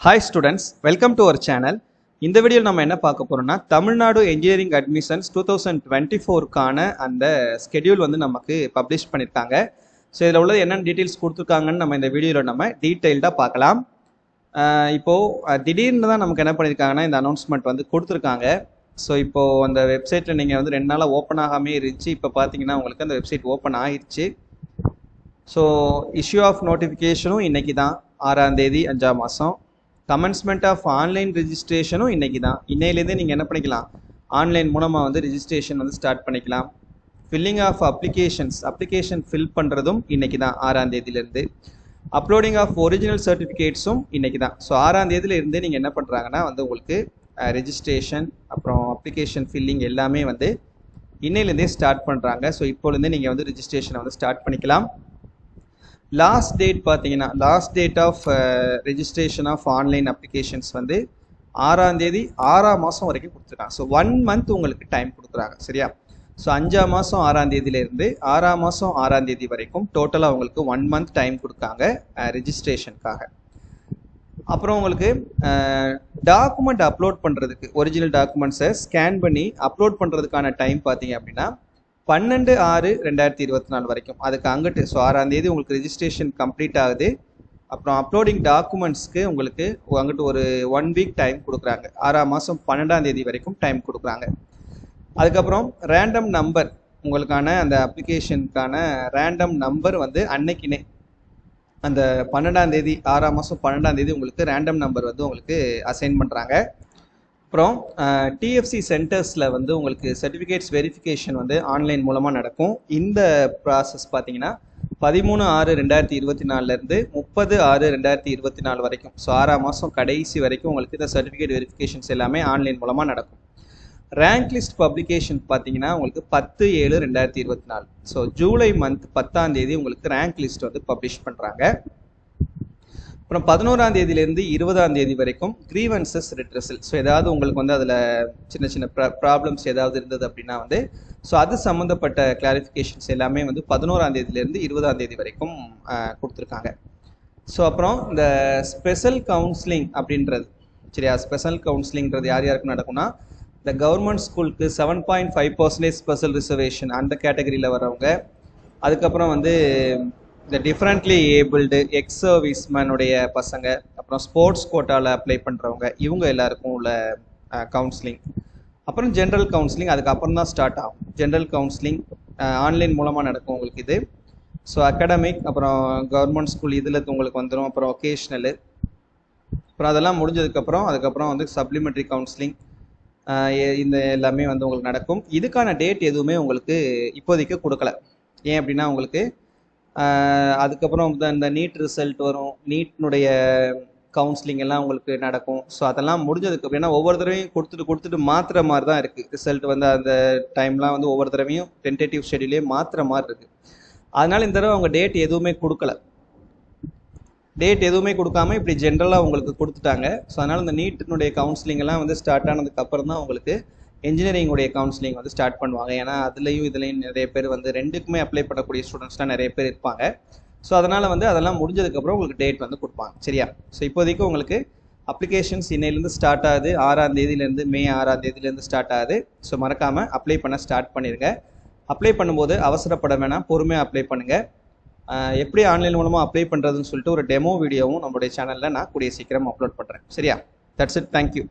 Hi students, welcome to our channel. இந்த வீடியோல நம்ம என்ன பார்க்க போறோம்னா தமிழ்நாடு இன்ஜினியரிங் அட்மிஷன்ஸ் 2024 கான அந்த ஸ்கெட்யூல் வந்து நமக்கு பப்ளிஷ் பண்ணிருக்காங்க. சோ இதுல உள்ள என்னென்ன டீடைல்ஸ் கொடுத்திருக்காங்கன்னு நம்ம இந்த வீடியோல நம்ம டீடைல்டா பார்க்கலாம். இப்போ திடீர்னு தான் நமக்கு என்ன பண்ணிருக்காங்கன்னா இந்த அனௌன்ஸ்மென்ட் வந்து கொடுத்திருக்காங்க. சோ இப்போ அந்த வெப்சைட்ல நீங்க வந்து 2 நாளா ஓபன் ஆகாமே இருந்துச்சு. இப்போ பாத்தீங்கன்னா உங்களுக்கு அந்த வெப்சைட் ஓபன் ஆயிருச்சு. சோ இஷ்யூ ஆஃப் நோட்டிஃபிகேஷனும் இன்னைக்கு தான் 6ஆம் தேதி 5ஆம் மாசம். கமென்ஸ்மெண்ட் ஆஃப் ஆன்லைன் ரெஜிஸ்ட்ரேஷனும் இன்னைக்கு தான். இன்னையிலேருந்து நீங்கள் என்ன பண்ணிக்கலாம், ஆன்லைன் மூலமாக வந்து ரெஜிஸ்ட்ரேஷன் வந்து ஸ்டார்ட் பண்ணிக்கலாம். ஃபில்லிங் ஆஃப் அப்ளிகேஷன் ஃபில் பண்ணுறதும் இன்னைக்கு தான் 6ஆம் தேதியிலேருந்து. அப்லோடிங் ஆஃப் ஒரிஜினல் சர்டிஃபிகேட்ஸும் இன்னைக்கு தான். ஸோ 6ஆம் தேதியிலேருந்து நீங்கள் என்ன பண்ணுறாங்கன்னா வந்து உங்களுக்கு ரெஜிஸ்ட்ரேஷன் அப்புறம் அப்ளிகேஷன் ஃபில்லிங் எல்லாமே வந்து இன்னையிலேருந்தே ஸ்டார்ட் பண்ணுறாங்க. ஸோ இப்போலேருந்தே நீங்கள் வந்து ரெஜிஸ்ட்ரேஷனை வந்து ஸ்டார்ட் பண்ணிக்கலாம். லாஸ்ட் டேட் பார்த்தீங்கன்னா last date of registration of online applications வந்து 6ஆம் தேதி 6ஆம் மாதம் வரைக்கும் கொடுத்துருக்காங்க. ஸோ 1 மந்த் உங்களுக்கு டைம் கொடுக்குறாங்க, சரியா? ஸோ 5ஆம் மாதம் 6ஆம் தேதியிலேருந்து 6ஆம் மாதம் 6ஆம் தேதி வரைக்கும் டோட்டலாக உங்களுக்கு 1 மந்த் டைம் கொடுக்காங்க ரெஜிஸ்ட்ரேஷனுக்காக. அப்புறம் உங்களுக்கு டாக்குமெண்ட் அப்லோட் பண்ணுறதுக்கு ஒரிஜினல் டாக்குமெண்ட்ஸை ஸ்கேன் பண்ணி அப்லோட் பண்ணுறதுக்கான டைம் பார்த்தீங்க அப்படின்னா 12/6/2024 வரைக்கும். அதுக்கு அங்கிட்டு ஸோ 6ஆம் தேதி உங்களுக்கு ரெஜிஸ்ட்ரேஷன் கம்ப்ளீட் ஆகுது. அப்புறம் அப்லோடிங் டாக்குமெண்ட்ஸ்க்கு உங்களுக்கு அங்கிட்டு ஒரு 1 வீக் டைம் கொடுக்குறாங்க. 6ஆம் மாதம் 12ஆம் தேதி வரைக்கும் டைம் கொடுக்குறாங்க. அதுக்கப்புறம் ரேண்டம் நம்பர் உங்களுக்கான அந்த அப்ளிகேஷனுக்கான ரேண்டம் நம்பர் வந்து அன்னைக்குனே அந்த 12ஆம் தேதி 6ஆம் மாதம் 12ஆம் தேதி உங்களுக்கு ரேண்டம் நம்பர் வந்து உங்களுக்கு அசைன் பண்ணுறாங்க. அப்புறம் டிஎஃப்சி சென்டர்ஸில் வந்து உங்களுக்கு சர்டிஃபிகேட்ஸ் வெரிஃபிகேஷன் வந்து ஆன்லைன் மூலமாக நடக்கும். இந்த ப்ராசஸ் பார்த்தீங்கன்னா 13/6/2024 30/6/2024 வரைக்கும். ஸோ 6ஆம் மாதம் கடைசி வரைக்கும் உங்களுக்கு இந்த சர்டிஃபிகேட் வெரிஃபிகேஷன்ஸ் எல்லாமே ஆன்லைன் மூலமாக நடக்கும். ரேங்க் லிஸ்ட் பப்ளிகேஷன் பார்த்தீங்கன்னா உங்களுக்கு 10/7/2024. ஸோ ஜூலை மந்த் 10ஆம் தேதி உங்களுக்கு ரேங்க் லிஸ்ட் வந்து பப்ளிஷ் பண்ணுறாங்க. அப்புறம் 11ஆம் தேதியிலேருந்து 20ஆம் தேதி வரைக்கும் கிரீவன்சஸ் ரிட்ரஸல். ஸோ ஏதாவது உங்களுக்கு வந்து அதில் சின்ன சின்ன ப்ராப்ளம்ஸ் ஏதாவது இருந்தது அப்படின்னா வந்து ஸோ அது சம்மந்தப்பட்ட கிளாரிஃபிகேஷன்ஸ் எல்லாமே வந்து 11ஆம் தேதியிலேருந்து 20ஆம் தேதி வரைக்கும் கொடுத்துருக்காங்க. ஸோ அப்புறம் இந்த ஸ்பெஷல் கவுன்சிலிங் அப்படின்றது, சரியா? ஸ்பெஷல் கவுன்சிலிங்கிறது யார் யாருக்கு நடக்கும்னா இந்த கவர்மெண்ட் ஸ்கூலுக்கு 7.5% ஸ்பெஷல் ரிசர்வேஷன் அந்த கேட்டகரியில் வரவங்க, அதுக்கப்புறம் வந்து இந்த டிஃப்ரெண்ட்லி ஏபிள்டு எக்ஸ் சர்வீஸ்மேனுடைய பசங்க, அப்புறம் ஸ்போர்ட்ஸ் கோட்டாவில் அப்ளை பண்ணுறவங்க, இவங்க எல்லாருக்கும் உள்ள கவுன்சிலிங். அப்புறம் ஜென்ரல் கவுன்சிலிங் அதுக்கப்புறம் தான் ஸ்டார்ட் ஆகும். ஜென்ரல் கவுன்சிலிங் ஆன்லைன் மூலமாக நடக்கும் உங்களுக்கு இது. ஸோ அகாடமிக் அப்புறம் கவர்மெண்ட் ஸ்கூல் இதில் உங்களுக்கு வந்துடும். அப்புறம் ஒகேஷ்னலு, அப்புறம் அதெல்லாம் அதுக்கப்புறம் வந்து சப்ளிமெண்ட்ரி கவுன்சிலிங் இந்த எல்லாமே வந்து உங்களுக்கு நடக்கும். இதுக்கான டேட் எதுவுமே உங்களுக்கு இப்போதைக்கு கொடுக்கல. ஏன் அப்படின்னா உங்களுக்கு அதுக்கப்புறம் இந்த நீட் ரிசல்ட் வரும், நீட்னுடைய கவுன்சிலிங் எல்லாம் உங்களுக்கு நடக்கும். ஸோ அதெல்லாம் முடிஞ்சதுக்கு ஏன்னா ஒவ்வொரு தடவையும் கொடுத்துட்டு மாற்றுற மாதிரி தான் இருக்குது. ரிசல்ட் வந்து அந்த டைம்லாம் வந்து ஒவ்வொரு தடவையும் டென்டேட்டிவ் ஷெட்யூலே மாற்றுற மாதிரி இருக்குது. அதனால இந்த தடவை அவங்க டேட் எதுவுமே கொடுக்கல. டேட் எதுவுமே கொடுக்காம இப்படி ஜென்ரலாக உங்களுக்கு கொடுத்துட்டாங்க. ஸோ அதனால் இந்த நீட்டினுடைய கவுன்சிலிங் எல்லாம் வந்து ஸ்டார்ட் ஆனதுக்கப்புறம் தான் உங்களுக்கு இன்ஜினியரிங்குடைய கவுன்சிலிங் வந்து ஸ்டார்ட் பண்ணுவாங்க. ஏன்னா இதுலேயும் நிறைய பேர் வந்து ரெண்டுக்குமே அப்ளை பண்ணக்கூடிய ஸ்டூடெண்ட்ஸ்லாம் நிறைய பேர் இருப்பாங்க. ஸோ அதனால் வந்து அதெல்லாம் முடிஞ்சதுக்கப்புறம் உங்களுக்கு டேட் வந்து கொடுப்பாங்க, சரியா? ஸோ இப்போதைக்கு உங்களுக்கு அப்ளிகேஷன்ஸ் இன்னையிலேருந்து ஸ்டார்ட் ஆகுது. 6ஆம் தேதியிலேருந்து மே 6ஆம் தேதியிலேருந்து ஸ்டார்ட் ஆகுது. ஸோ மறக்காமல் அப்ளை பண்ண ஸ்டார்ட் பண்ணிடுங்க. அப்ளை பண்ணும்போது அவசரப்பட வேணாம், பொறுமையாக அப்ளை பண்ணுங்கள். எப்படி ஆன்லைன் மூலமாக அப்ளை பண்ணுறதுன்னு சொல்லிட்டு ஒரு டெமோ வீடியோவும் நம்மளுடைய சேனலில் நான் கூடிய சீக்கிரம் அப்லோட் பண்ணுறேன், சரியா? That's it, thank you.